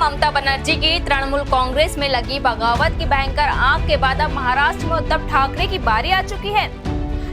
ममता बनर्जी की तृणमूल कांग्रेस में लगी बगावत की भयंकर आग के बाद अब महाराष्ट्र में उद्धव ठाकरे की बारी आ चुकी है।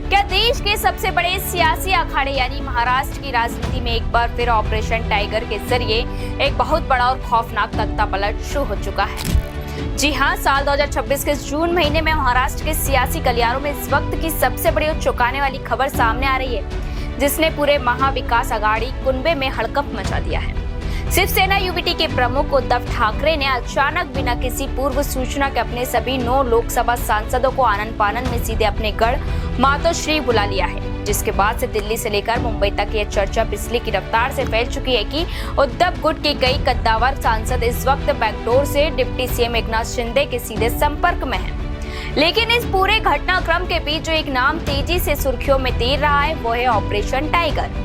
क्या देश के सबसे बड़े सियासी अखाड़े यानी महाराष्ट्र की राजनीति में एक बार फिर ऑपरेशन टाइगर के जरिए एक बहुत बड़ा और खौफनाक तख्तापलट शुरू हो चुका है। जी हां, साल 2026 के जून महीने में महाराष्ट्र के सियासी गलियारों में इस वक्त की सबसे बड़ी और चौंकाने वाली खबर सामने आ रही है, जिसने पूरे महाविकास आघाड़ी कुनबे में हड़कंप मचा दिया है। शिवसेना यूबीटी के प्रमुख उद्धव ठाकरे ने अचानक बिना किसी पूर्व सूचना के अपने सभी 9 लोकसभा सांसदों को आनन फानन में सीधे अपने गढ़ मातोश्री बुला लिया है, जिसके बाद से दिल्ली से लेकर मुंबई तक ये चर्चा बिजली की रफ्तार से फैल चुकी है कि उद्धव गुट के कई कद्दावर सांसद इस वक्त बैकडोर से डिप्टी सीएम एकनाथ शिंदे के सीधे संपर्क में हैं। लेकिन इस पूरे घटनाक्रम के बीच जो एक नाम तेजी से सुर्खियों में तैर रहा है वो है ऑपरेशन टाइगर।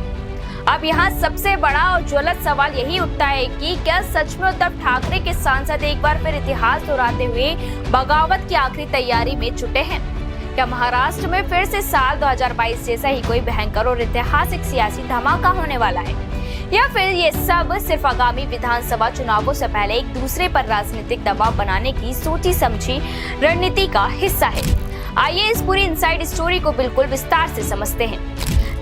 अब यहाँ सबसे बड़ा और ज्वलंत सवाल यही उठता है कि क्या सच में उद्धव ठाकरे के सांसद एक बार फिर इतिहास दोहराते हुए बगावत की आखिरी तैयारी में जुटे हैं? क्या महाराष्ट्र में फिर से साल 2022 जैसा ही कोई भयंकर और ऐतिहासिक सियासी धमाका होने वाला है, या फिर ये सब सिर्फ आगामी विधानसभा चुनावों से पहले एक दूसरे पर राजनीतिक दबाव बनाने की सोची समझी रणनीति का हिस्सा है? आइए इस पूरी इनसाइड स्टोरी को बिल्कुल विस्तार से समझते हैं।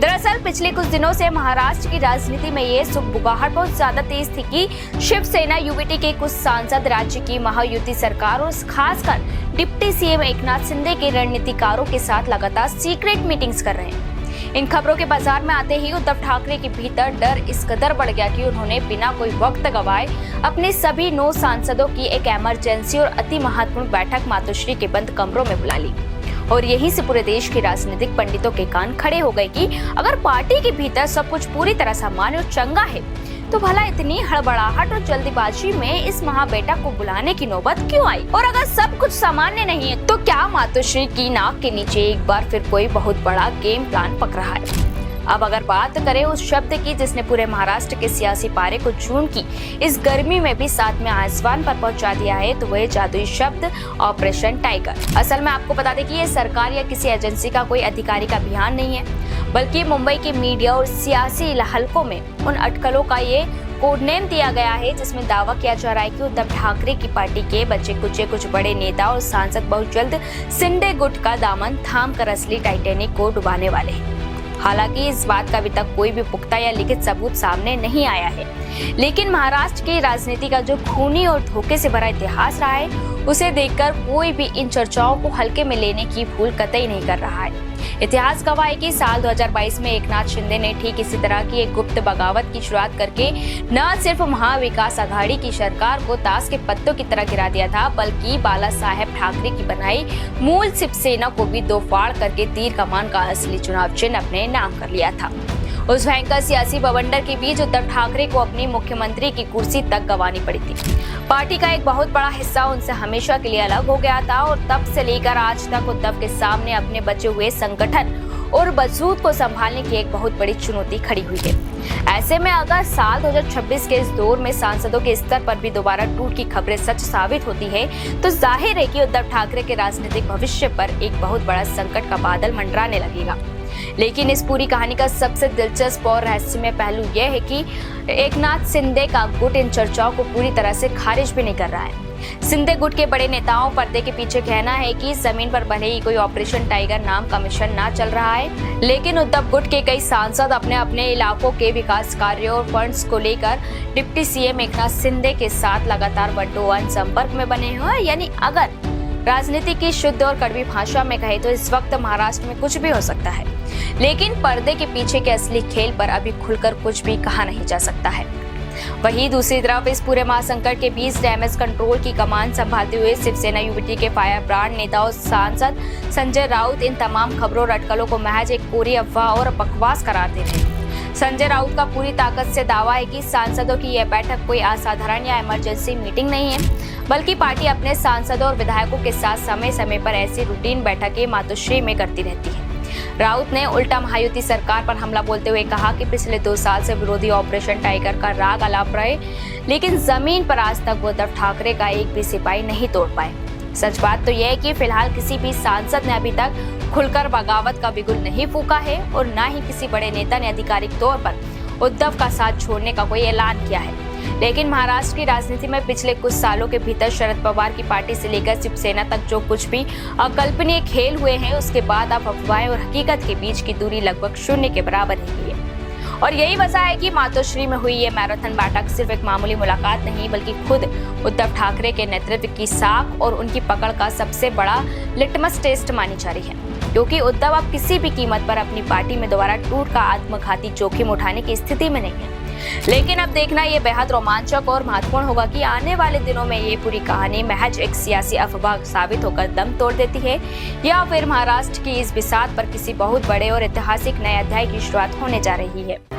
दरअसल पिछले कुछ दिनों से महाराष्ट्र की राजनीति में ये सुगबुगाहट बहुत ज्यादा तेज थी कि शिवसेना यूबीटी के कुछ सांसद राज्य की महायुति सरकार और खासकर डिप्टी सीएम एकनाथ शिंदे के रणनीतिकारों के साथ लगातार सीक्रेट मीटिंग्स कर रहे हैं। इन खबरों के बाजार में आते ही उद्धव ठाकरे के भीतर डर इस कदर बढ़ गया कि उन्होंने बिना कोई वक्त गवाए अपने सभी 9 सांसदों की एक इमरजेंसी और अति महत्वपूर्ण बैठक मातोश्री के बंद कमरों में बुला ली। और यहीं से पूरे देश के राजनीतिक पंडितों के कान खड़े हो गए कि अगर पार्टी के भीतर सब कुछ पूरी तरह सामान्य और चंगा है तो भला इतनी हड़बड़ाहट और जल्दीबाजी में इस महाबेटा को बुलाने की नौबत क्यों आई? और अगर सब कुछ सामान्य नहीं है तो क्या मातोश्री की नाक के नीचे एक बार फिर कोई बहुत बड़ा गेम प्लान पक रहा है? अब अगर बात करें उस शब्द की जिसने पूरे महाराष्ट्र के सियासी पारे को जून की इस गर्मी में भी साथ में आसमान पर पहुंचा दिया है, तो वह जादुई शब्द ऑपरेशन टाइगर। असल में आपको बता दें कि ये सरकार या किसी एजेंसी का कोई आधिकारिक अभियान नहीं है, बल्कि मुंबई के मीडिया और सियासी हलकों में उन अटकलों का ये कोड नेम दिया गया है जिसमें दावा किया जा रहा है कि उद्धव ठाकरे की पार्टी के बचे कुचे कुछ बड़े नेता और सांसद बहुत जल्द शिंदे गुट का दामन थाम कर असली टाइटैनिक को डुबाने वाले हैं। हालांकि इस बात का अभी तक कोई भी पुख्ता या लिखित सबूत सामने नहीं आया है, लेकिन महाराष्ट्र की राजनीति का जो खूनी और धोखे से भरा इतिहास रहा है उसे देखकर कोई भी इन चर्चाओं को हल्के में लेने की भूल कतई नहीं कर रहा है। इतिहास गवाह है कि साल 2022 में एकनाथ शिंदे ने ठीक इसी तरह की एक गुप्त बगावत की शुरुआत करके न सिर्फ महाविकास आघाड़ी की सरकार को ताश के पत्तों की तरह गिरा दिया था, बल्कि बाला साहेब ठाकरे की बनाई मूल शिवसेना को भी दो फाड़ करके तीर कमान का असली चुनाव चिन्ह अपने नाम कर लिया था। उस भयंकर सियासी बवंडर के बीच उद्धव ठाकरे को अपनी मुख्यमंत्री की कुर्सी तक गंवानी पड़ी थी। पार्टी का एक बहुत बड़ा हिस्सा उनसे हमेशा के लिए अलग हो गया था और तब से लेकर आज तक उद्धव के सामने अपने बचे हुए संगठन और वजूद को संभालने की एक बहुत बड़ी चुनौती खड़ी हुई है। ऐसे में अगर साल 2026 के इस दौर में सांसदों के स्तर पर भी दोबारा टूट की खबरें सच साबित होती है तो जाहिर है कि उद्धव ठाकरे के राजनीतिक भविष्य पर एक बहुत बड़ा संकट का बादल मंडराने लगेगा। लेकिन इस पूरी कहानी का सबसे दिलचस्प और रहस्यमय पहलू यह है कि एकनाथ शिंदे का गुट इन चर्चाओं को पूरी तरह से खारिज भी नहीं कर रहा है। शिंदे गुट के बड़े नेताओं पर्दे के पीछे कहना है कि जमीन पर भले ही कोई ऑपरेशन टाइगर नाम का मिशन ना चल रहा है, लेकिन उद्धव गुट के कई सांसद अपने अपने इलाकों के विकास कार्यों और फंड्स को लेकर डिप्टी सीएम एकनाथ शिंदे के साथ लगातार 1-to-1 संपर्क में बने हुए हैं। यानी अगर राजनीति की शुद्ध और कड़वी भाषा में कहे तो इस वक्त महाराष्ट्र में कुछ भी हो सकता है, लेकिन पर्दे के पीछे के असली खेल पर अभी खुलकर कुछ भी कहा नहीं जा सकता है। वहीं दूसरी तरफ इस पूरे महासंकट के बीच डैमेज कंट्रोल की कमान संभालते हुए शिवसेना यूबीटी के फायर ब्रांड नेता और सांसद संजय राउत इन तमाम खबरों और अटकलों को महज एक पूरी अफवाह और बकवास कराते थे। संजय राउत का पूरी ताकत से दावा है कि सांसदों की यह बैठक कोई असाधारण या इमरजेंसी मीटिंग नहीं है, बल्कि पार्टी अपने सांसदों और विधायकों के साथ समय समय पर ऐसी रूटीन बैठकें मातोश्री में करती रहती है। राउत ने उल्टा महायुति सरकार पर हमला बोलते हुए कहा कि पिछले 2 साल से विरोधी ऑपरेशन टाइगर का राग अलाप रहे, लेकिन जमीन पर आज तक उद्धव ठाकरे का एक भी सिपाही नहीं तोड़ पाए। सच बात तो यह है कि फिलहाल किसी भी सांसद ने अभी तक खुलकर बगावत का बिगुल नहीं फूका है और न ही किसी बड़े नेता ने आधिकारिक तौर पर उद्धव का साथ छोड़ने का कोई ऐलान किया है। लेकिन महाराष्ट्र की राजनीति में पिछले कुछ सालों के भीतर शरद पवार की पार्टी से लेकर शिवसेना तक जो कुछ भी अकल्पनीय खेल हुए हैं, उसके बाद अब अफवाहें और हकीकत के बीच की दूरी लगभग शून्य के बराबर रही है। और यही वजह है कि मातोश्री में हुई ये मैराथन बैठक सिर्फ एक मामूली मुलाकात नहीं, बल्कि खुद उद्धव ठाकरे के नेतृत्व की साख और उनकी पकड़ का सबसे बड़ा लिटमस टेस्ट मानी जा रही है। क्योंकि उद्धव अब किसी भी कीमत पर अपनी पार्टी में दोबारा टूट का आत्मघाती जोखिम उठाने की स्थिति में नहीं है। लेकिन अब देखना ये बेहद रोमांचक और महत्वपूर्ण होगा कि आने वाले दिनों में ये पूरी कहानी महज एक सियासी अफवाह साबित होकर दम तोड़ देती है, या फिर महाराष्ट्र की इस बिसात पर किसी बहुत बड़े और ऐतिहासिक नए अध्याय की शुरुआत होने जा रही है।